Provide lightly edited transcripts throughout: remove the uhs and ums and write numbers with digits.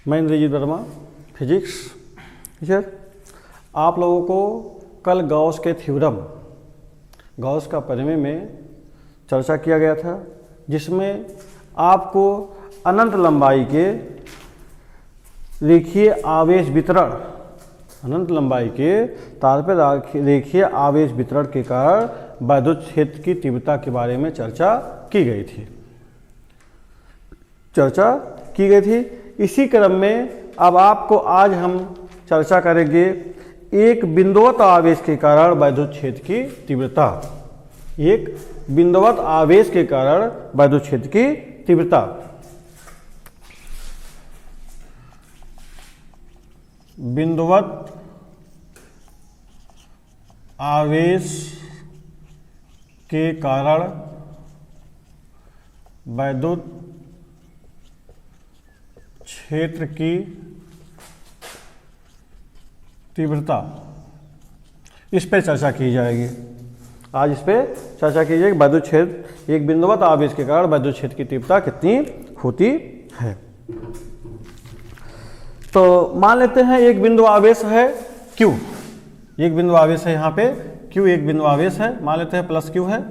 मैं Indrajit Verma, physics teacher. आप लोगों को कल गॉस के थ्योरम, गॉस का प्रमेय में चर्चा किया गया था, जिसमें आपको अनंत लंबाई के रेखीय आवेश वितरण, अनंत लंबाई के तार पर रेखीय आवेश वितरण के कारण विद्युत क्षेत्र की तीव्रता के बारे में चर्चा की गई थी। इसी क्रम में अब आपको आज हम चर्चा करेंगे एक बिंदुवत आवेश के कारण विद्युत क्षेत्र की तीव्रता। एक बिंदुवत आवेश के कारण विद्युत क्षेत्र की तीव्रता। बिंदुवत आवेश के कारण विद्युत क्षेत्र की तीव्रता, इस पर चर्चा की जाएगी। आज इस पर चर्चा की जाएगी विद्युत क्षेत्र, एक बिंदुवत आवेश के कारण विद्युत क्षेत्र की तीव्रता कितनी होती है। तो मान लेते हैं एक बिंदु आवेश है Q, एक बिंदु आवेश है यहाँ पे Q, एक बिंदु आवेश है, मान लेते हैं प्लस Q है।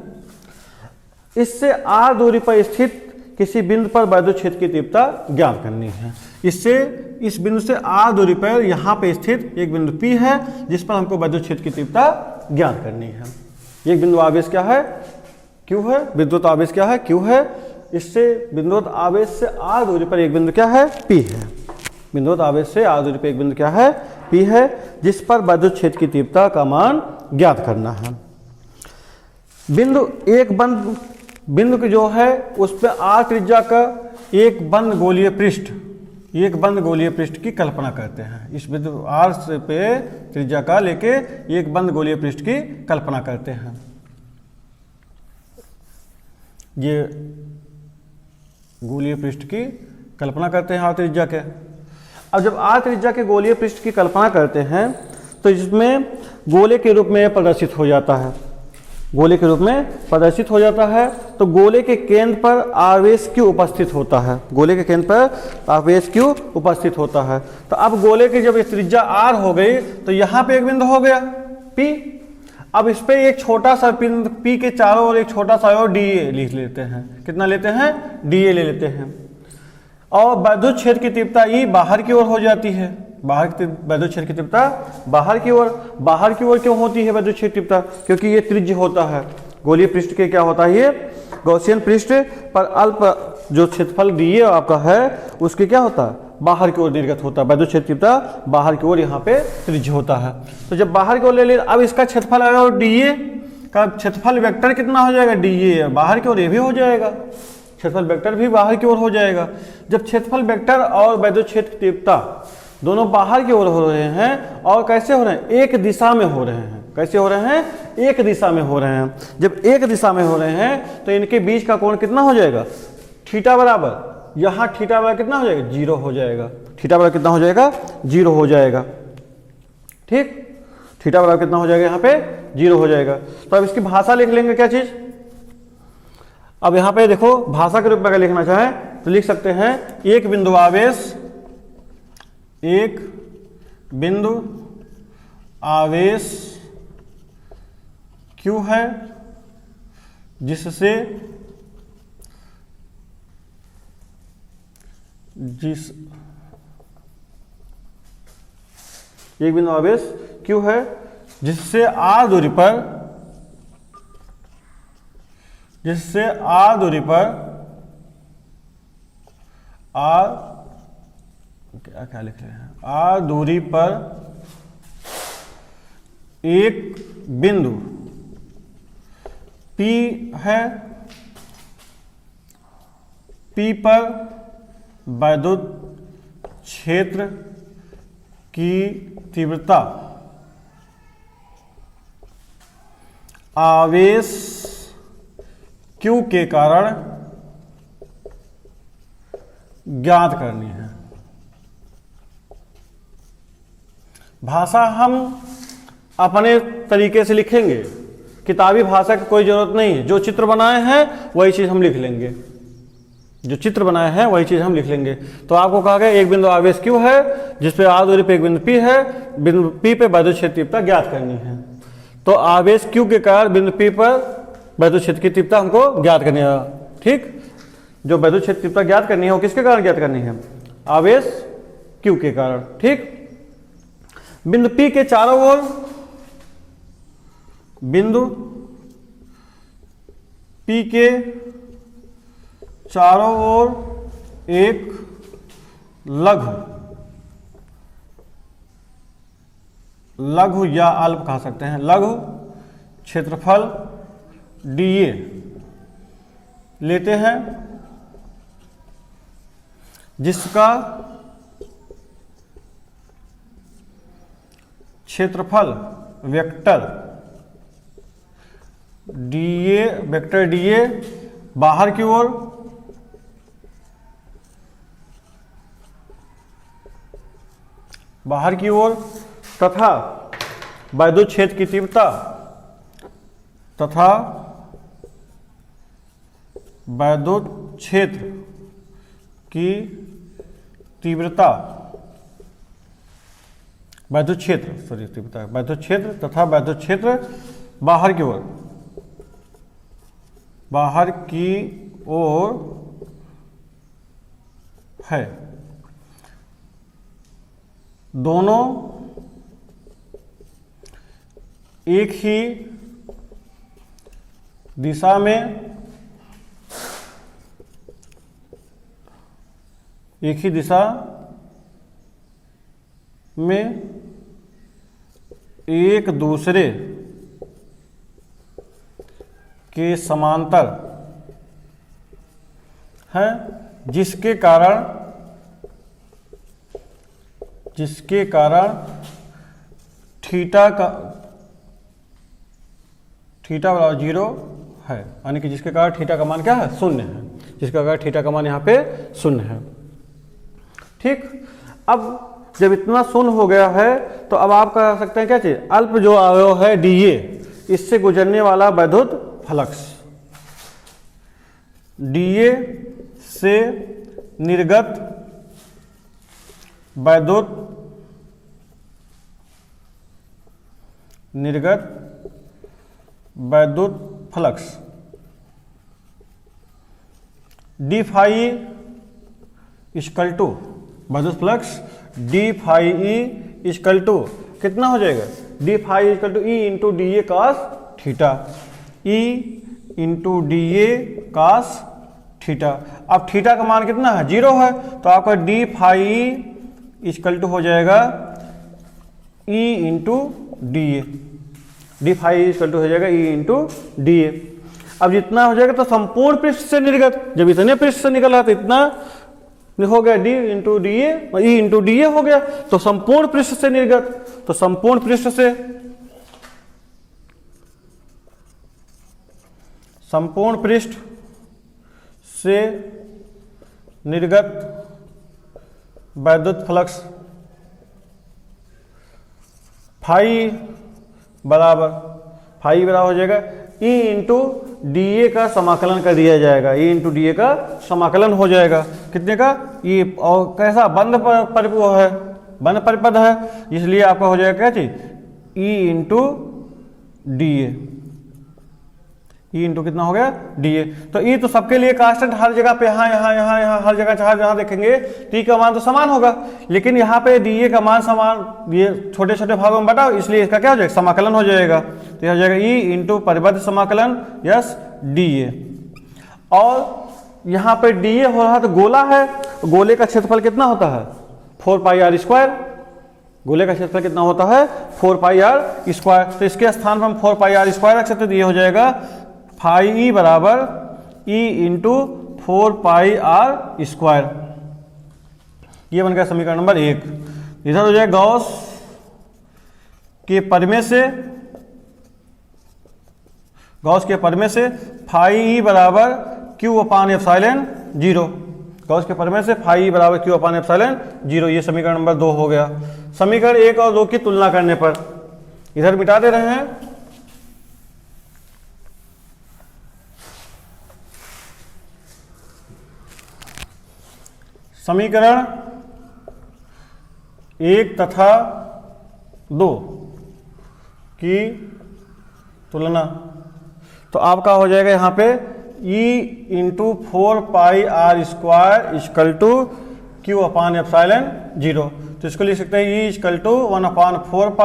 इससे r दूरी पर स्थित किसी बिंदु पर विद्युत क्षेत्र की तीव्रता ज्ञात करनी है। इससे इस बिंदु से r दूरी पर यहाँ पे स्थित एक बिंदु P है, जिस पर हमको विद्युत क्षेत्र की तीव्रता ज्ञात करनी है। एक बिंदु आवेश क्या है? Q है। विद्युत आवेश क्या है? Q है। इससे बिंदुवत आवेश से r दूरी पर एक बिंदु क्या है? P है। बिंदुवत आवेश से r दूरी पर एक बिंदु क्या है? P है, जिस पर विद्युत क्षेत्र की तीव्रता का मान ज्ञात करना है। बिंदु की जो है उस पर r त्रिज्या का एक बंद गोलीय पृष्ठ की कल्पना करते हैं। इस बिंदु r पे त्रिज्या का लेके एक बंद गोलीय पृष्ठ की कल्पना करते हैं। ये गोलीय पृष्ठ की कल्पना करते हैं r त्रिज्या के। अब जब r त्रिज्या के गोलीय पृष्ठ की कल्पना करते हैं तो इसमें गोले के रूप में प्रदर्शित हो जाता है। गोले के रूप में प्रदर्शित हो जाता है तो गोले के केंद्र पर आवेश Q उपस्थित होता है। गोले के केंद्र पर आवेश Q उपस्थित होता है। तो अब गोले की जब त्रिज्या r हो गई तो यहाँ पे एक बिंदु हो गया P। अब इस पे एक छोटा सा बिंदु P के चारों ओर एक छोटा सा और dA लिख लेते हैं। कितना लेते हैं? dA ले लेते हैं। और विद्युत क्षेत्र की तीव्रता E बाहर की ओर हो जाती है। विद्युत क्षेत्र की तीव्रता बाहर की ओर क्यों होती है विद्युत क्षेत्र तीव्रता? क्योंकि ये त्रिज्य होता है। गोलीय पृष्ठ के क्या होता है? ये गॉसियन पृष्ठ पर अल्प जो क्षेत्रफल dA आपका है उसके क्या होता है? बाहर की ओर निर्गत होता है। विद्युत क्षेत्र तीव्रता बाहर की ओर यहाँ पे त्रिज्य होता है। तो जब बाहर की ओर ले ले, अब इसका क्षेत्रफल आएगा और dA का क्षेत्रफल वेक्टर कितना हो जाएगा? dA बाहर की ओर ये भी हो जाएगा, क्षेत्रफल वेक्टर भी बाहर की ओर हो जाएगा। जब क्षेत्रफल वेक्टर और विद्युत क्षेत्र तीव्रता दोनों बाहर की ओर हो रहे हैं और कैसे हो रहे हैं? एक दिशा में हो रहे हैं। कैसे हो रहे हैं? एक दिशा में हो रहे हैं। जब एक दिशा में हो रहे हैं तो इनके बीच का कोण कितना हो जाएगा? थीटा बराबर, यहाँ थीटा बराबर कितना हो जाएगा? 0 हो जाएगा। थीटा बराबर कितना हो जाएगा? 0 हो जाएगा। ठीक, थीटा बराबर कितना हो जाएगा? यहाँ पे 0 हो जाएगा। तो अब इसकी भाषा लिख लेंगे, क्या चीज? अब यहाँ पे देखो, भाषा के रूप में अगर लिखना चाहें तो लिख सकते हैं एक बिंदु आवेश Q है, जिससे एक बिंदु आवेश Q है जिससे r दूरी पर क्या लिख रहे हैं? r दूरी पर एक बिंदु P है, P पर विद्युत क्षेत्र की तीव्रता आवेश Q के कारण ज्ञात करनी है। भाषा हम अपने तरीके से लिखेंगे, किताबी भाषा की कोई जरूरत नहीं है। जो चित्र बनाए हैं वही चीज हम लिख लेंगे। जो चित्र बनाए हैं वही चीज़ हम लिख लेंगे। तो आपको कहा गया एक बिंदु आवेश Q है जिसपे r दूरी पे एक बिंदु P है, बिंदु P पे वैद्युत क्षेत्र तीव्रता ज्ञात करनी है। तो आवेश Q के कारण बिंदु P पर वैद्युत क्षेत्र की तीव्रता हमको ज्ञात करनी है। ठीक, जो वैद्युत क्षेत्र तीव्रता ज्ञात करनी है वो किसके कारण ज्ञात करनी है? आवेश Q के कारण। ठीक, बिंदु P के चारों ओर, बिंदु P के चारों ओर एक लघु या अल्प कह सकते हैं, लघु क्षेत्रफल dA लेते हैं, जिसका क्षेत्रफल वेक्टर dA बाहर की ओर तथा वैद्युत क्षेत्र की तीव्रता वैद्युत क्षेत्र तथा वैद्युत क्षेत्र बाहर की ओर है, दोनों एक ही दिशा में एक दूसरे के समांतर हैं, जिसके कारण थीटा बराबर 0 है, यानी कि जिसके कारण थीटा का मान क्या है? 0 है, जिसका कारण थीटा का मान यहाँ पे 0 है। ठीक, अब जब इतना 0 हो गया है तो अब आप कह सकते हैं क्या चीज? अल्प जो अवयव है dA, इससे गुजरने वाला वैद्युत फ्लक्स, dA से निर्गत वैद्युत flux d phi equal to वैद्युत flux d phi equal to कितना हो जाएगा? d phi equal to E into dA cos theta, E into dA cos theta. अब थीटा का मान कितना है? 0 है, तो आपका d फाई इक्वल टू हो जाएगा E into dA, d phi equal to हो जाएगा E इंटू dA। अब जितना हो जाएगा तो संपूर्ण पृष्ठ से निर्गत, जब इतने पृष्ठ से निकला तो इतना हो गया d into dA, E into dA हो गया, तो संपूर्ण पृष्ठ से निर्गत, तो संपूर्ण पृष्ठ से निर्गत वैद्युत फ्लक्स फाई बराबर हो जाएगा E इंटू dA का समाकलन कर दिया जाएगा, E इंटू dA का समाकलन हो जाएगा कितने का? E, और कैसा? बंद परिपद है, इसलिए आपका हो जाएगा क्या चीज? E into dA, E into कितना हो गया? dA। तो E तो सबके लिए कांस्टेंट, हर जगह पे यहाँ हर जगह जहाँ देखेंगे T का मान तो समान होगा, लेकिन यहाँ पे dA का मान समान, ये छोटे छोटे भागों में बटाओ, इसलिए इसका क्या हो जाएगा? समाकलन हो जाएगा। तो यह हो जाएगा E इंटू परिबद्ध समाकलन यस dA। और यहाँ पे dA हो रहा तो गोला है, गोले का क्षेत्रफल कितना होता है? 4πr²। गोले का क्षेत्रफल कितना होता है? 4πr²। तो इसके स्थान पर हम 4πr² रख सकते हैं, तो ये हो जाएगा फाई E बराबर E इंटू 4πr²। ये बन गया समीकरण नंबर 1। इधर हो जाएगा गॉस के प्रमेय से फाई E बराबर Q/ε0। गॉस के प्रमेय से फाई E बराबर Q/ε0। ये समीकरण नंबर 2 हो गया। समीकरण 1 और 2 की तुलना करने पर इधर मिटा दे रहे हैं, समीकरण 1 तथा 2 की तुलना, तो आपका हो जाएगा यहाँ पे E into 4πr² equal to Q upon epsilon 0। तो इसको लिख सकते हैं E equal to 1/4π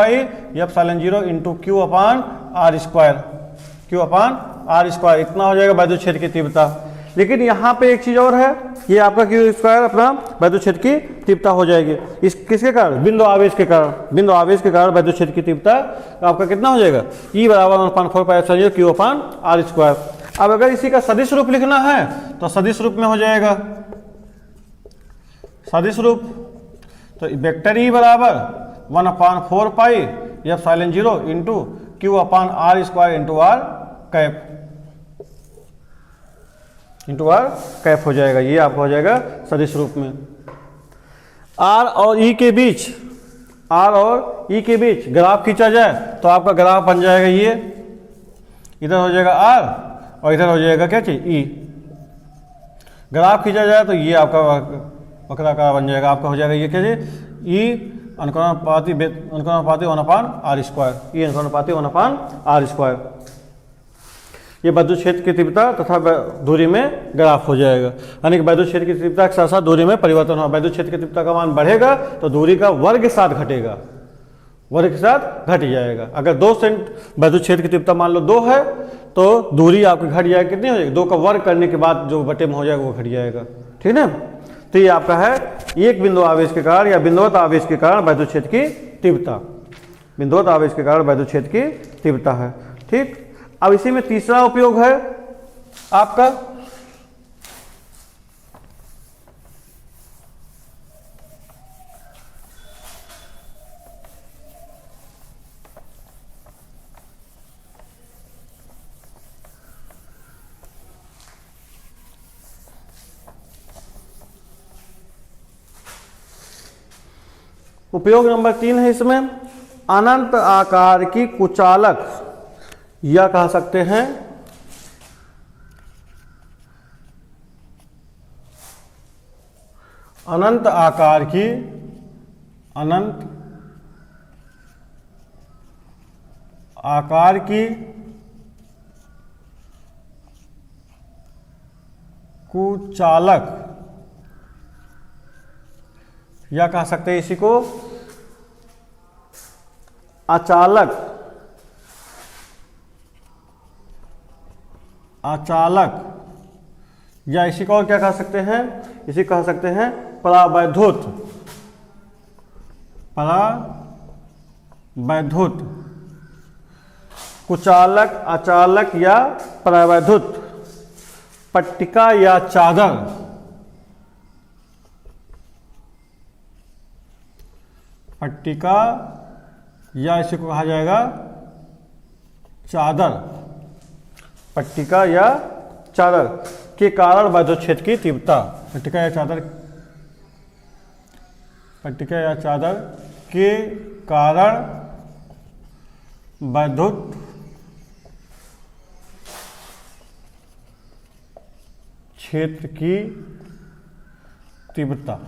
epsilon 0 into Q upon r², इतना हो जाएगा वैद्युत क्षेत्र की तीव्रता। लेकिन यहाँ पे एक चीज और है, ये आपका Q² अपना वैद्युत क्षेत्र की तीव्रता हो जाएगी। इस किसके कारण? बिंदु आवेश के कारण वैद्युत क्षेत्र की तीव्रता आपका कितना हो जाएगा? E बराबर 1/4π Q अपान r²। अब अगर इसी का सदिश रूप लिखना है तो सदिश रूप में हो जाएगा, सदिश रूप तो वेक्टर E बराबर 1/4π epsilon 0 into Q upon r² into r cap हो जाएगा। ये आपका हो जाएगा सदिश रूप में। R और E के बीच ग्राफ खींचा जाए तो आपका ग्राफ बन जाएगा ये, इधर हो जाएगा R और इधर हो जाएगा क्या चाहिए E। ग्राफ खींचा जाए तो ये आपका वक्राकार बन जाएगा, आपका हो जाएगा ये क्या चाहिए E अनुपाती 1/r², E अनुपाती 1/r²। ये वैद्युत क्षेत्र की तीव्रता तथा दूरी में ग्राफ हो जाएगा, यानी कि वैद्युत क्षेत्र की तीव्रता के साथ साथ दूरी में परिवर्तन होगा। वैद्युत क्षेत्र की तीव्रता का मान बढ़ेगा तो दूरी का वर्ग के साथ घटेगा, वर्ग के साथ घट जाएगा। अगर 2 सेंट वैद्युत क्षेत्र की तीव्रता मान लो 2 है तो दूरी आपकी घट जाएगी, कितनी हो जाएगी? 2 का वर्ग करने के बाद जो बटे में हो जाएगा वो घट जाएगा, ठीक है। तो ये आपका है एक बिंदु आवेश के कारण या बिंदुवत आवेश के कारण वैद्युत क्षेत्र की तीव्रता, बिंदुवत आवेश के कारण वैद्युत क्षेत्र की तीव्रता है, ठीक। अब इसी में तीसरा उपयोग है आपका उपयोग नंबर 3 है इसमें अनंत आकार की कुचालक या कह सकते हैं अनंत आकार की कुचालक या कह सकते हैं इसी को आचालक या इसी को और क्या कह सकते हैं? इसी कह सकते हैं परावैद्युत कुचालक, आचालक या परावैद्युत पट्टिका या चादर, पट्टिका या इसी को कहा जाएगा चादर, पट्टिका या चादर के कारण वैद्युत क्षेत्र की तीव्रता, पट्टिका या चादर के कारण वैद्युत क्षेत्र की तीव्रता।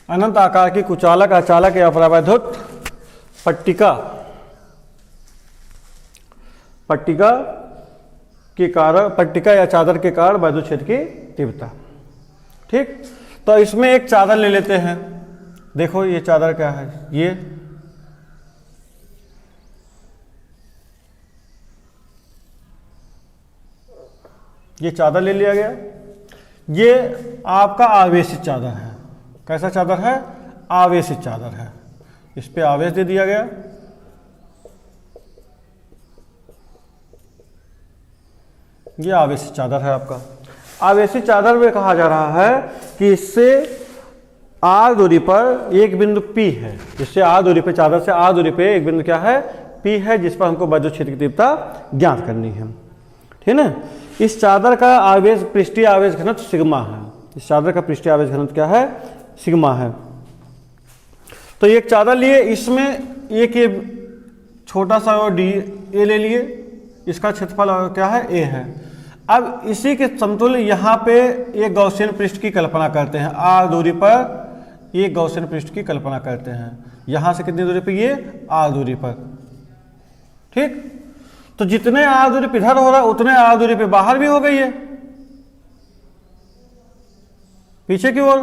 अनंत आकार की कुचालक, आचालक या परावैद्युत पट्टिका या चादर के कारण वैद्युत क्षेत्र की तीव्रता, ठीक। तो इसमें एक चादर ले लेते हैं, देखो ये चादर क्या है, ये चादर ले लिया गया। ये आपका आवेशित चादर है। कैसा चादर है? आवेशित चादर है। इस पे आवेश दे दिया गया, ये आवेशित चादर है आपका। आवेशित चादर में कहा जा रहा है कि इससे आर दूरी पर एक बिंदु P है, इससे आर दूरी पे, चादर से आर दूरी पे एक बिंदु क्या है? P है, जिस पर हमको वैद्युत क्षेत्र की तीव्रता ज्ञात करनी है, ठीक है। इस चादर का आवेश, पृष्ठीय आवेश घनत्व सिग्मा है। इस चादर का पृष्ठीय आवेश घनत्व क्या है? सिग्मा है। तो एक चादर लिए, इसमें एक ये छोटा सा डी ए ले लिए, इसका क्षेत्रफल क्या है? ए है। अब इसी के समतुल्य यहाँ पे एक गॉसियन पृष्ठ की कल्पना करते हैं। r दूरी पर एक गॉसियन पृष्ठ की कल्पना करते हैं। यहाँ से कितनी दूरी पर? ये r दूरी पर। ठीक, तो जितने r दूरी पे इधर हो रहा है उतने r दूरी पे बाहर भी हो गई है, पीछे की ओर।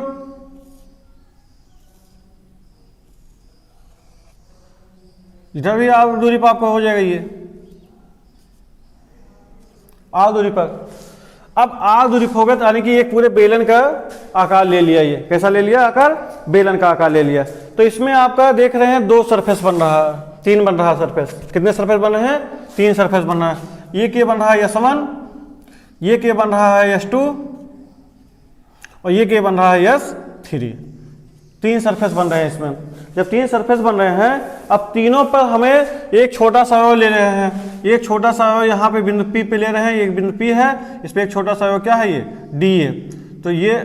इधर भी r दूरी पर आपको हो जाएगा ये r दूरी पर। अब r दूरी पर होगा तो यानी कि एक पूरे बेलन का आकार ले लिया। ये कैसा ले लिया आकार? बेलन का आकार ले लिया। तो इसमें आपका देख रहे हैं 2 सरफेस बन रहा है, 3 बन रहा है सरफेस। कितने सरफेस बन रहे हैं? 3 सरफेस बन रहा है। ये के बन रहा है S1, ये के बन रहा है S2 और ये के बन रहा है S3। 3 सरफेस बन रहे हैं इसमें। जब 3 सरफेस बन रहे हैं, अब तीनों पर हमें एक छोटा सा अवयव ले रहे हैं। एक छोटा सा अवयव यहाँ पे बिंदु P पे ले रहे हैं, एक बिंदु P है, इस पे एक छोटा सा अवयव क्या है? ये DA। तो ये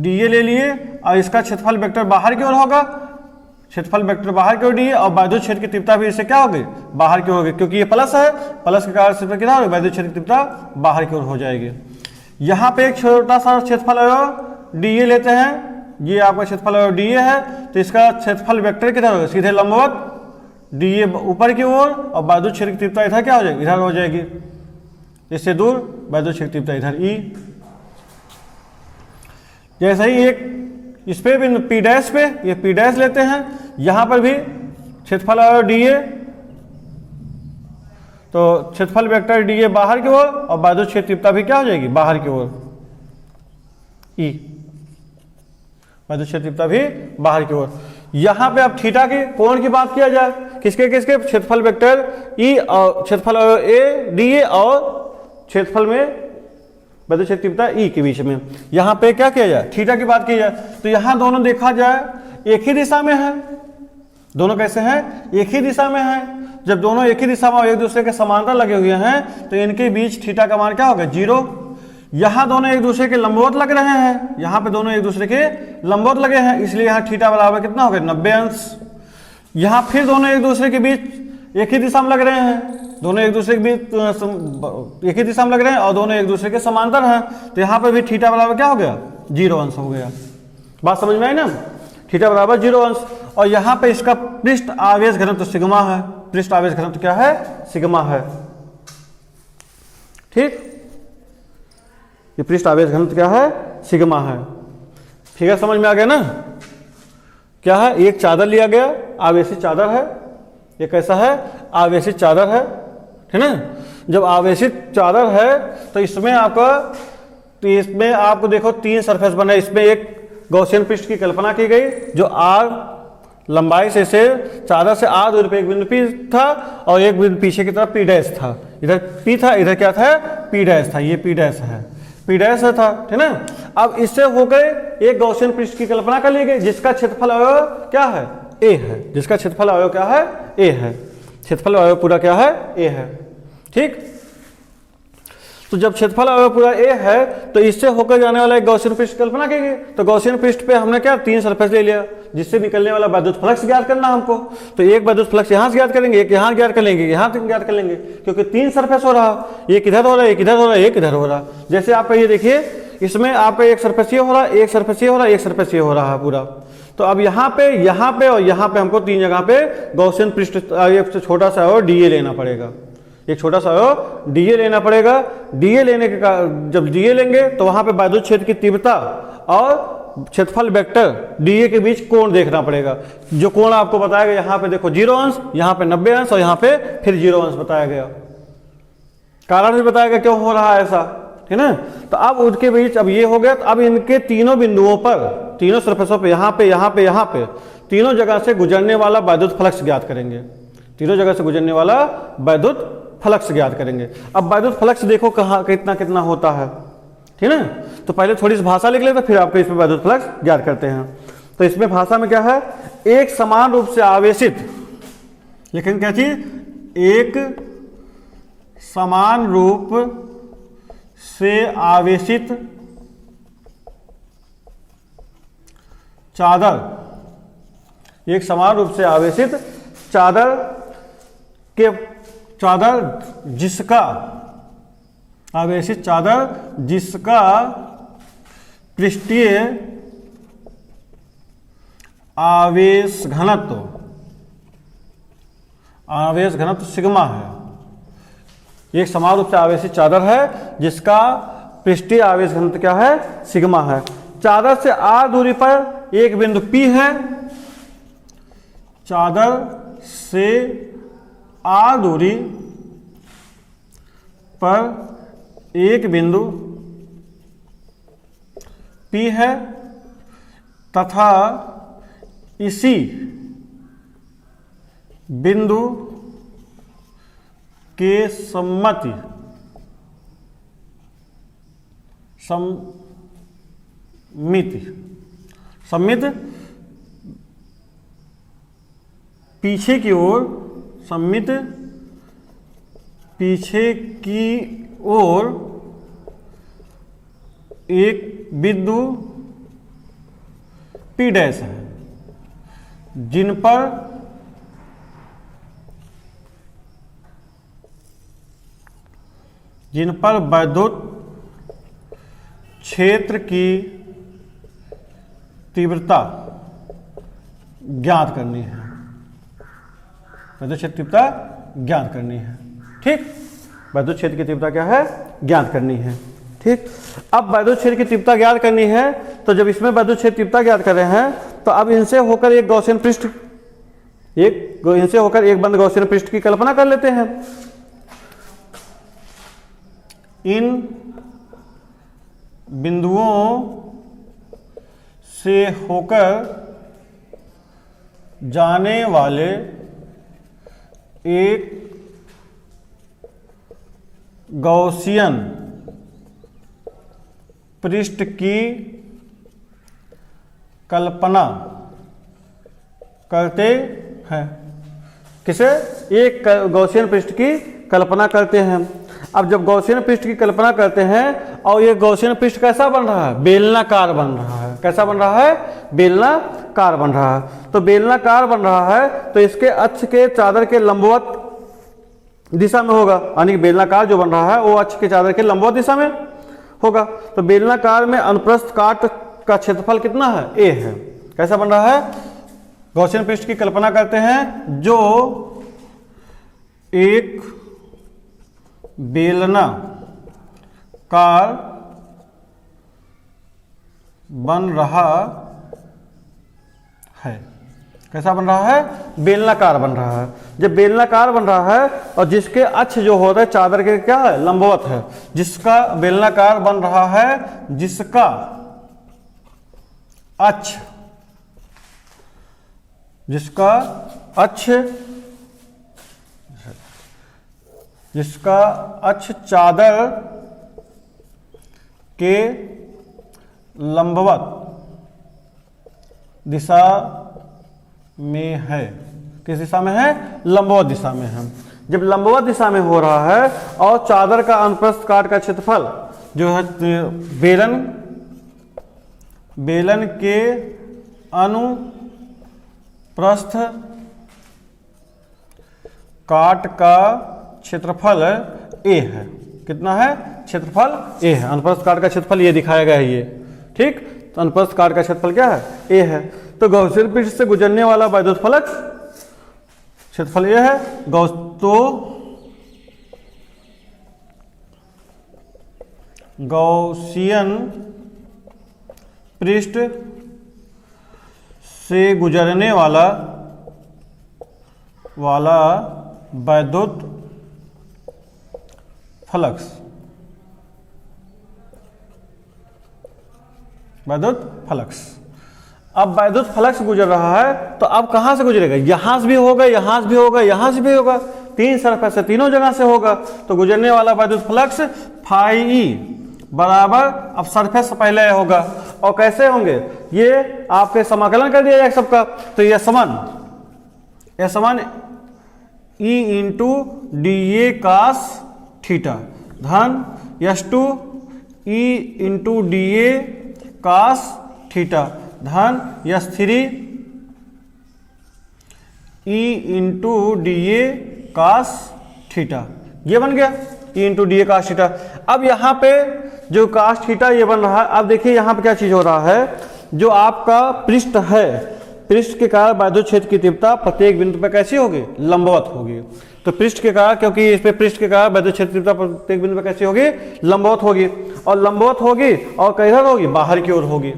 DA ले लिए और इसका क्षेत्रफल वेक्टर बाहर की ओर होगा, क्षेत्रफल वेक्टर बाहर की ओर DA, और वैद्युत क्षेत्र की तीव्रता भी इससे क्या होगी? बाहर की ओर होगी, क्योंकि ये प्लस है, प्लस के कारण से कितना होगा? वैद्युत क्षेत्र की तीव्रता बाहर की ओर हो जाएगी। यहाँ पे एक छोटा सा क्षेत्रफल अवयव DA लेते हैं, ये आपका क्षेत्रफल अवयव DA है, तो इसका क्षेत्रफल वेक्टर किधर होगा? सीधे लंबवत DA ऊपर की ओर, और वैद्युत क्षेत्र की तीव्रता इधर क्या हो जाएगी? इधर हो जाएगी। इससे दूर वैद्युत क्षेत्र की तीव्रता इधर E। जैसे ही एक इस पे भी P डैश पे ये P डैश लेते हैं, यहाँ पर भी क्षेत्रफल अवयव DA, तो क्षेत्रफल वेक्टर DA बाहर की ओर और वैद्युत क्षेत्र तीव्रता भी क्या हो जाएगी? बाहर की ओर E। वैद्युत क्षेत्र तीव्रता भी बाहर की ओर। यहाँ पे अब थीटा के कोण की बात किया जाए, किसके किसके? क्षेत्रफल वेक्टर E और क्षेत्रफल A DA और क्षेत्रफल में वैद्युत क्षेत्र तीव्रता E के बीच में। यहाँ पे क्या किया जाए? थीटा की बात की जाए। तो यहाँ दोनों देखा जाए एक ही दिशा में है। दोनों कैसे हैं? एक ही दिशा में है। जब दोनों एक ही दिशा में और एक दूसरे के समांतर लगे हुए हैं तो इनके बीच थीटा का मान क्या होगा? 0। यहाँ दोनों एक दूसरे के लंबवत लग रहे हैं, यहाँ पे दोनों एक दूसरे के लंबवत लगे हैं, इसलिए यहाँ थीटा बराबर कितना हो गया? 90 अंश। यहाँ फिर दोनों एक दूसरे के बीच एक ही दिशा में लग रहे हैं, दोनों एक दूसरे के बीच एक ही दिशा में लग रहे हैं और दोनों एक दूसरे के समांतर हैं, तो यहाँ पे भी थीटा बराबर क्या हो गया? 0 अंश हो गया। बात समझ में आई ना? थीटा बराबर 0 अंश। और यहाँ पे इसका पृष्ठ आवेश घनत्व सिग्मा है। पृष्ठ आवेश घनत्व क्या है? सिग्मा है। ठीक, ये पृष्ठ आवेश घनत्व क्या है? सिग्मा है। फिगर समझ में आ गया ना? क्या है? एक चादर लिया गया, आवेशित चादर है। ये कैसा है? आवेशित चादर है, है ना? जब आवेशित चादर है तो इसमें आपको देखो 3 सरफेस बना है। इसमें एक गॉसियन पृष्ठ की कल्पना की गई जो R लंबाई से चादर से R दूरी पे एक बिंदु P था और एक बिंदु पीछे की तरफ P डैश था। इधर P था, इधर क्या था? P डैश था। ये P डैश है, P डैश था, है ना? अब इससे होकर एक गॉसियन पृष्ठ की कल्पना कर ली गई जिसका क्षेत्रफल अवयव क्या है? A है। जिसका क्षेत्रफल अवयव क्या है? A है। क्षेत्रफल अवयव पूरा क्या है? A है। ठीक, तो जब क्षेत्रफल अवयव पूरा A है तो इससे होकर जाने वाला एक गॉसियन पृष्ठ की कल्पना की गई। तो गॉसियन पृष्ठ पे हमने क्या 3 सरफेस ले लिया जिससे निकलने वाला वैद्युत फ्लक्स ज्ञात करना हमको। तो एक वैद्युत फ्लक्स यहाँ से ज्ञात करेंगे, एक यहाँ ज्ञात कर लेंगे, यहाँ से ज्ञात कर लेंगे, क्योंकि 3 सरफेस हो रहा, एक इधर हो रहा है, एक इधर हो रहा है, एक इधर हो रहा। जैसे आप ये देखिए, इसमें आप एक सरफेस ये हो रहा है, एक सरफेस ये हो रहा है, एक सरफेस ये हो रहा है पूरा। तो अब यहाँ पे और यहाँ पे हमको 3 जगह पे गॉसियन पृष्ठ एक छोटा सा और DA लेना पड़ेगा। एक छोटा सा DA लेना पड़ेगा। DA लेने के जब DA लेंगे तो वहां पे वैद्युत क्षेत्र की तीव्रता और क्षेत्रफल वेक्टर DA के बीच कोण देखना पड़ेगा। जो कोण आपको बताया गया, यहाँ पे देखो 0 अंश, यहाँ पे 90 अंश और यहाँ पे फिर 0 अंश बताया गया। कारण भी बताया गया क्यों हो रहा है ऐसा, है ना? तो अब उनके बीच अब ये हो गया। तो अब इनके तीनों बिंदुओं पर, तीनों सरफेसों पे, यहाँ पे, यहाँ पे, यहाँ पे, तीनों जगह से गुजरने वाला वैद्युत फ्लक्स ज्ञात करेंगे। तीनों जगह से गुजरने वाला वैद्युत फ्लक्स ज्ञात करेंगे। अब वैद्युत फ्लक्स देखो कहाँ कितना कितना होता है, ठीक है ना? तो पहले थोड़ी सी भाषा लिख लेते, फिर आपको इसमें वैद्युत फ्लक्स ज्ञात करते हैं। तो इसमें भाषा में क्या है? एक समान रूप से आवेशित, लेकिन क्या चीज? एक समान रूप से आवेशित चादर, एक समान रूप से आवेशित चादर जिसका आवेशित चादर जिसका पृष्ठीय आवेश घनत्व सिग्मा है। एक समान रूप से आवेशित चादर है जिसका पृष्ठीय आवेश घनत्व क्या है, सिग्मा है। चादर से r दूरी पर एक बिंदु P है। चादर से r दूरी पर एक बिंदु P है तथा इसी बिंदु के सममित पीछे की ओर एक बिंदु P डैश है जिन पर वैद्युत क्षेत्र की तीव्रता ज्ञात करनी है। वैद्युत क्षेत्र तीव्रता ज्ञात करनी है। ठीक, वैद्युत क्षेत्र की तीव्रता क्या है, ज्ञात करनी है। ठीक, अब वैद्युत क्षेत्र की तीव्रता ज्ञात करनी है, तो जब इसमें वैद्युत क्षेत्र तीव्रता ज्ञात कर रहे हैं तो अब इनसे होकर एक गॉसियन बंद गॉसियन पृष्ठ की कल्पना कर लेते हैं। इन बिंदुओं से होकर जाने वाले एक गॉसियन पृष्ठ की कल्पना करते हैं। किसे? एक गॉसियन पृष्ठ की कल्पना करते हैं। अब जब गॉसियन पृष्ठ की कल्पना करते हैं और ये गॉसियन पृष्ठ कैसा बन रहा है, बेलनाकार बन रहा है। कैसा बन रहा है, बेलनाकार बन रहा है। तो बेलनाकार बन रहा है तो इसके अक्ष के चादर के लंबवत दिशा में होगा, यानी बेलनाकार जो बन रहा है वो अक्ष के चादर के लंबवत दिशा में होगा। तो बेलनाकार में अनुप्रस्थ काट का क्षेत्रफल कितना है, a है। कैसा बन रहा है, गॉसियन पृष्ठ की कल्पना करते हैं जो एक बेलनाकार बन रहा है। कैसा बन रहा है, बेलनाकार बन रहा है। जब बेलनाकार बन रहा है और जिसके अक्ष जो होता है चादर के क्या है, लंबवत है, जिसका बेलनाकार बन रहा है, जिसका अक्ष चादर के लंबवत दिशा में है। किस दिशा में है, लंबवत दिशा में है। जब लंबवत दिशा में हो रहा है और चादर का अनुप्रस्थ काट का क्षेत्रफल जो है बेलन के अनुप्रस्थ काट का क्षेत्रफल a है। कितना है, क्षेत्रफल a है। अनुप्रस्थ काट का क्षेत्रफल ये दिखाया गया है ये। ठीक, तो अनुप्रस्थ काट का क्षेत्रफल क्या है, a है। तो गॉसियन पृष्ठ से गुजरने वाला वैद्युत फलक क्षेत्रफल ये है। गॉसियन पृष्ठ से गुजरने वाला वैद्युत फ्लक्स अब वैद्युत फ्लक्स गुजर रहा है तो अब कहां से गुजरेगा, यहां से भी होगा, यहां से भी होगा, यहां से भी होगा, तीन सरफेस से तीनों जगह से होगा। तो गुजरने वाला वैद्युत फ्लक्स फाई ई बराबर, अब सरफेस पहले होगा और कैसे होंगे, ये आपके समाकलन कर दिया जाएगा सबका। तो S1 E into D A cos theta धन S2 E into D A cos theta धन S3 E into D A cos theta. ये बन गया E into D A cos theta. अब यहाँ पे जो कास्ट थीटा ये बन रहा है, अब देखिए यहाँ पे क्या चीज हो रहा है, जो आपका पृष्ठ है, पृष्ठ के कारण बायदुत क्षेत्र की तीव्रता प्रत्येक बिंदु पर कैसी होगी, लंबवत होगी। तो पृष्ठ के कारण, क्योंकि इस पे पृष्ठ के कारण बायदुत क्षेत्र की तीव्रता प्रत्येक बिंदु पर कैसी होगी, लंबवत होगी। और लंबवत होगी और किधर होगी, बाहर की ओर होगी।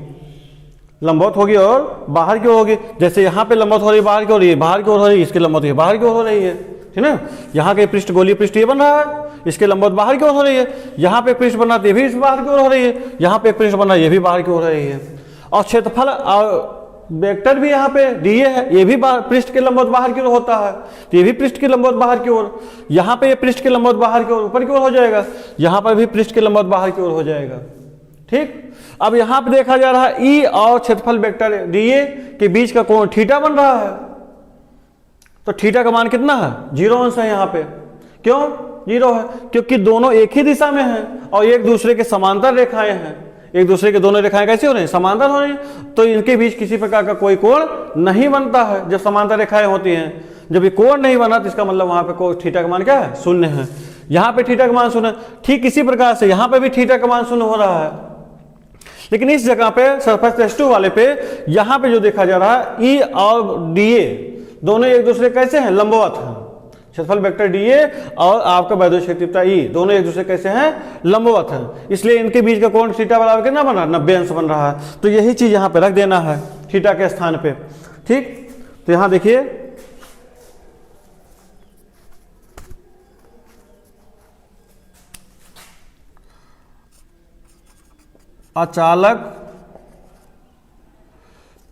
लंबवत होगी और बाहर की ओर होगी। जैसे यहाँ पे लंबवत हो रही है, बाहर की ओर, ये बाहर की ओर हो रही है, इसके लंबवत ये बाहर की ओर हो रही है, ठीक ना। यहाँ के पृष्ठ गोलीय पृष्ठ ये बन रहा है, इसके लंबवत बाहर की ओर हो रही है। यहाँ पे पृष्ठ बना ये भी बाहर की ओर हो रही है, यहाँ पे पृष्ठ बना ये भी बाहर की ओर हो रही है। और क्षेत्रफल और वेक्टर भी यहाँ पे दिए है, ये भी पृष्ठ के लंबवत बाहर की ओर होता है, तो ये भी पृष्ठ के लंबवत बाहर की ओर। यहाँ पे ये पृष्ठ के लंबवत बाहर की ओर ऊपर की ओर हो जाएगा, यहाँ पर भी पृष्ठ के लंबवत बाहर की ओर हो जाएगा, ठीक। अब यहाँ पे देखा जा रहा है ई और क्षेत्रफल वेक्टर डीए के बीच का कोण थीटा बन रहा है, तो थीटा का मान कितना है, 0 अंश है यहाँ पे। क्यों 0 है, क्योंकि दोनों एक ही दिशा में हैं और एक दूसरे के समांतर रेखाएं हैं। एक दूसरे के दोनों रेखाएं कैसी हो रही हैं, समांतर हो रही हैं, तो इनके बीच किसी प्रकार का कोई कोण नहीं बनता है जब समांतर रेखाएं होती हैं। जब ये कोण नहीं बना तो इसका मतलब वहां पे थीटा का मान क्या है, 0 है। यहाँ पे थीटा का मान 0 है। ठीक इसी प्रकार से यहाँ पे भी थीटा का मान 0 हो रहा है, लेकिन इस जगह पे सरफेस S2 वाले पे यहाँ पे जो देखा जा रहा है ई और डीए दोनों एक दूसरे कैसे हैं, लंबवत हैं। क्षेत्रफल वेक्टर डीए और आपका बायदुत क्षेत्र तीव्रता ई दोनों एक दूसरे कैसे हैं, लंबवत हैं। इसलिए इनके बीच का कोण थीटा बराबर कितना बना, 90 अंश बन रहा है। तो यही चीज यहाँ पे रख देना है थीटा के स्थान पे, ठीक। तो यहाँ देखिए अचालक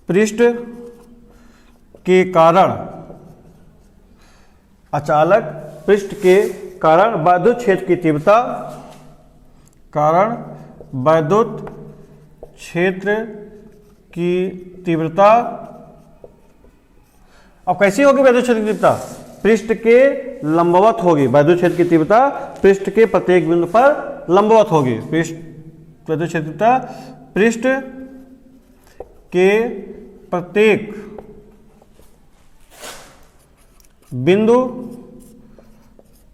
पृष्ठ के कारण, अचालक पृष्ठ के कारण बायदुत क्षेत्र की तीव्रता, कारण बायदुत क्षेत्र की तीव्रता अब कैसी होगी, बायदुत क्षेत्र की तीव्रता पृष्ठ के लंबवत होगी। बायदुत क्षेत्र की तीव्रता पृष्ठ के प्रत्येक बिंदु पर लंबवत होगी। बायदुत क्षेत्र की तीव्रता पृष्ठ के प्रत्येक बिंदु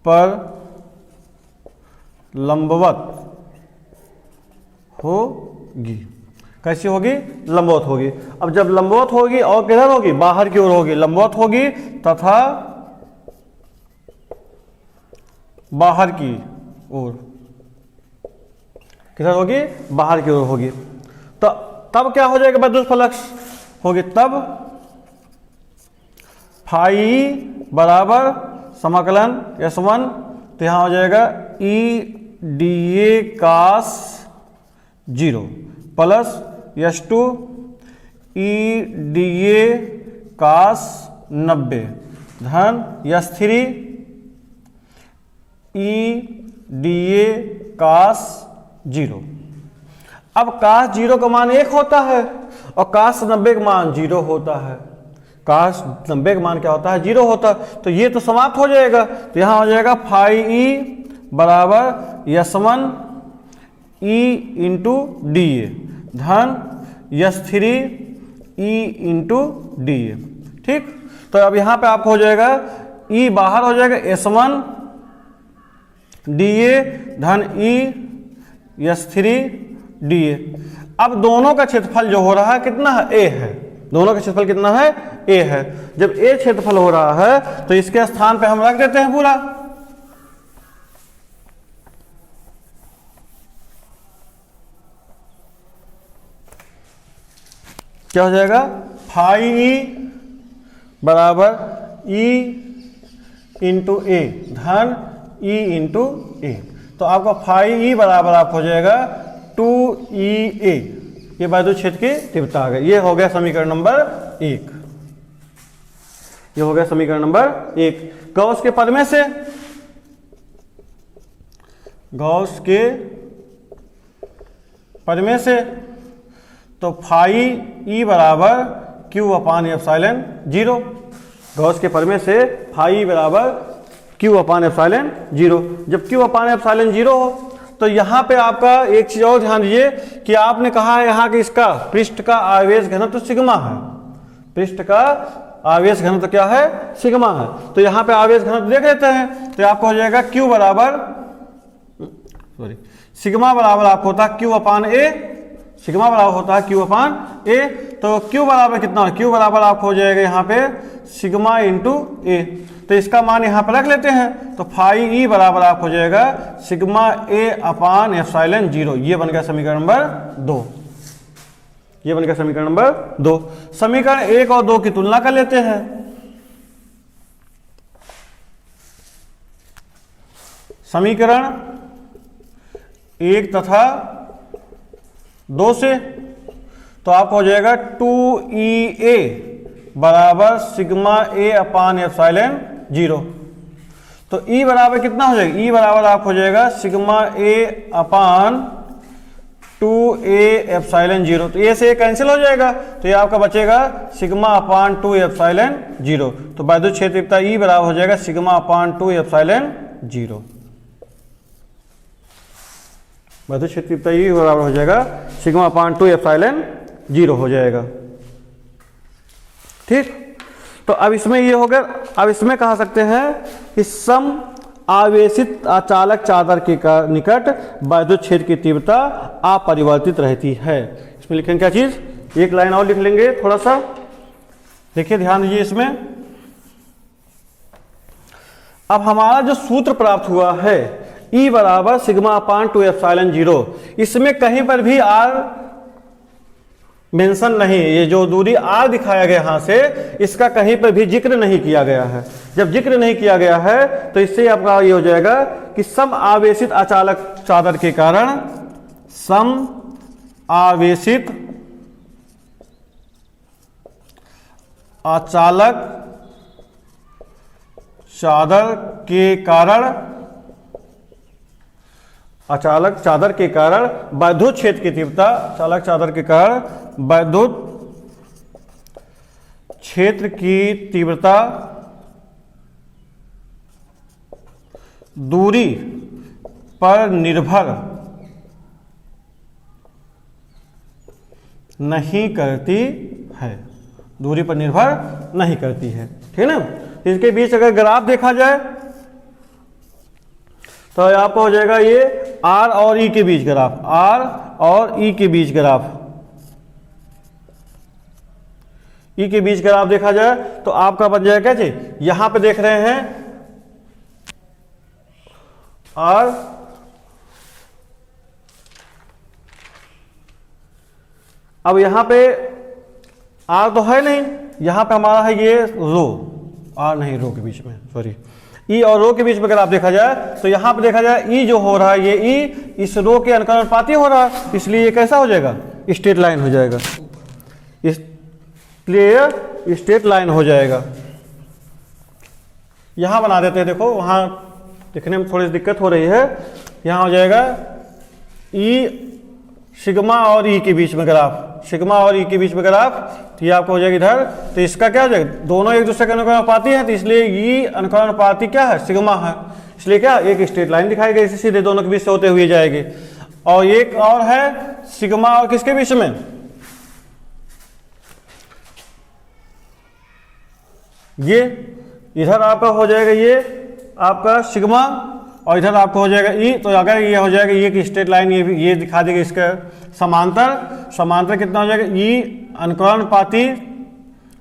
पर लंबवत होगी। कैसी होगी, लंबवत होगी। अब जब लंबवत होगी और किधर होगी, बाहर की ओर होगी, लंबवत होगी तथा बाहर की ओर, किधर होगी, बाहर की ओर होगी। तो तब क्या हो जाएगा, बायदुत फलक होगी, तब फाई बराबर समाकलन S1, तो यहां हो जाएगा E D A cos 0 plus S2 E D A cos 90 धन S3 E D A cos 0। अब कास 0 का मान 1 होता है और कास 90 का मान 0 होता है। कास 90 का मान क्या होता है, 0 होता है। तो ये तो समाप्त हो जाएगा, तो यहां हो जाएगा फाई ई बराबर S1 ई इंटू डी ए धन S3 ई इंटू डी ए, ठीक। तो अब यहां पे आपको हो जाएगा ई बाहर हो जाएगा S1 डी ए धन ई S3 डी ए। अब दोनों का क्षेत्रफल जो हो रहा है कितना है, a है। दोनों का क्षेत्रफल कितना है, a है। जब a क्षेत्रफल हो रहा है तो इसके स्थान पे हम रख देते हैं पूरा, क्या हो जाएगा, फाई ई बराबर ई इंटू ए धन ई इंटू ए। तो आपका फाई ई बराबर आप हो जाएगा 2EA। ये बायदुत क्षेत्र की तीव्रता आ गई। ये हो गया समीकरण नंबर 1। ये हो गया समीकरण नंबर 1। गॉस के प्रमेय से, गॉस के प्रमेय से तो फाई ई बराबर क्यू अपान एप्सिलॉन 0। गॉस के प्रमेय से फाई बराबर क्यू अपान एप्सिलॉन 0। जब क्यू अपान एप्सिलॉन 0 हो तो यहाँ पे आपका एक चीज और ध्यान दीजिए कि आपने कहा है यहाँ कि इसका पृष्ठ का आवेश घनत्व सिग्मा है। पृष्ठ का आवेश घनत्व क्या है, सिग्मा है। तो यहाँ पे आवेश घनत्व देख लेते हैं, तो आपको हो जाएगा Q बराबर सॉरी, सिग्मा बराबर आपको होता है क्यू अपान ए, सिग्मा बराबर होता है क्यू अपान ए। तो क्यू बराबर कितना, क्यू बराबर आपको हो जाएगा यहाँ पे सिग्मा इंटू ए। तो इसका मान यहाँ पर रख लेते हैं, तो फाई ई बराबर आपको हो जाएगा सिग्मा ए अपान एप्सिलॉन 0। ये बन गया समीकरण नंबर 2, ये बन गया समीकरण नंबर 2। समीकरण 1 और 2 की तुलना कर लेते हैं। समीकरण 1 तथा 2 से तो आपको हो जाएगा 2EA बराबर सिग्मा ए अपान एप्सिलॉन 0। तो E बराबर कितना हो जाएगा, E बराबर आपको हो जाएगा सिग्मा ए अपान 2A एप्सिलॉन 0। तो ए से ए कैंसिल हो जाएगा, तो ये आपका बचेगा सिग्मा अपान 2 एप्सिलॉन 0। तो वैद्युत क्षेत्रफलता E बराबर हो जाएगा सिग्मा अपान 2 एप्सिलॉन 0। वैद्युत क्षेत्रफलता E बराबर हो जाएगा सिग्मा अपान 2 एप्सिलॉन 0 हो जाएगा। ठीक, तो अब इसमें ये हो गया। अब इसमें कह सकते हैं कि सम आवेशित अचालक चादर के निकट वैद्युत क्षेत्र की तीव्रता अपरिवर्तित रहती है। इसमें लिखेंगे क्या चीज, एक लाइन और लिख लेंगे थोड़ा सा, देखिए ध्यान दीजिए इसमें। अब हमारा जो सूत्र प्राप्त हुआ है E बराबर सिग्मा अपान 2 एप्सिलॉन 0, इसमें कहीं पर भी R मेंशन नहीं, ये जो दूरी R दिखाया गया यहां से, इसका कहीं पर भी जिक्र नहीं किया गया है। जब जिक्र नहीं किया गया है तो इससे आपका ये हो जाएगा कि सम आवेशित अचालक चादर के कारण, सम आवेशित अचालक चादर के कारण, अचालक चादर के कारण वैद्युत क्षेत्र की तीव्रता, अचालक चादर के कारण वैद्युत क्षेत्र की तीव्रता दूरी पर निर्भर नहीं करती है, दूरी पर निर्भर नहीं करती है। ठीक है ना। इसके बीच अगर ग्राफ देखा जाए तो आपको हो जाएगा ये R और E के बीच ग्राफ, R और E के बीच ग्राफ, E के बीच ग्राफ देखा जाए तो आपका बन जाएगा क्या जी, यहां पे देख रहे हैं R, अब यहां पे R तो है नहीं, यहां पे हमारा है ये रो, R नहीं रो के बीच में, सॉरी, E और रो के बीच में अगर आप देखा जाए तो यहां पे देखा जाए E जो हो रहा है, ये E इस रो के अनुपाती हो रहा है, इसलिए ये कैसा हो जाएगा, स्ट्रेट लाइन हो जाएगा, इसलिए स्ट्रेट लाइन हो जाएगा। यहां बना देते हैं, देखो वहां दिखने में थोड़ी दिक्कत हो रही है, यहां हो जाएगा E सिग्मा और E के बीच में ग्राफ, सिग्मा और E के बीच में ग्राफ, तो ये आपको हो जाएगा इधर, तो इसका क्या हो जाएगा, दोनों एक दूसरे के अनुपाती हैं, तो इसलिए ये अनुपाती क्या है, सिग्मा है, इसलिए क्या एक स्ट्रेट लाइन दिखाई गई, इसी सीधे दोनों के बीच से होते हुए जाएगी। और एक और है सिग्मा और किसके बीच में, ये इधर आपका हो जाएगा ये आपका सिग्मा और इधर आपको हो जाएगा E, तो अगर ये हो जाएगा ये की स्ट्रेट लाइन, ये भी ये दिखा देगा इसका समांतर, समांतर कितना हो जाएगा E अनुपाती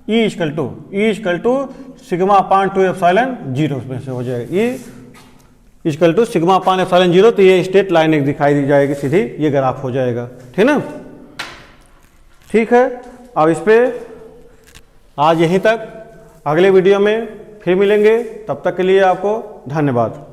E equal to sigma upon 2 epsilon 0 में से हो जाएगा, E equal to sigma upon epsilon 0, तो ये स्ट्रेट लाइन एक दिखाई दी जाएगी सीधी, ये ग्राफ हो जाएगा। ठीक ना, ठीक है। अब इस पे आज यहीं तक, अगले वीडियो में फिर मिलेंगे, तब तक के लिए आपको धन्यवाद।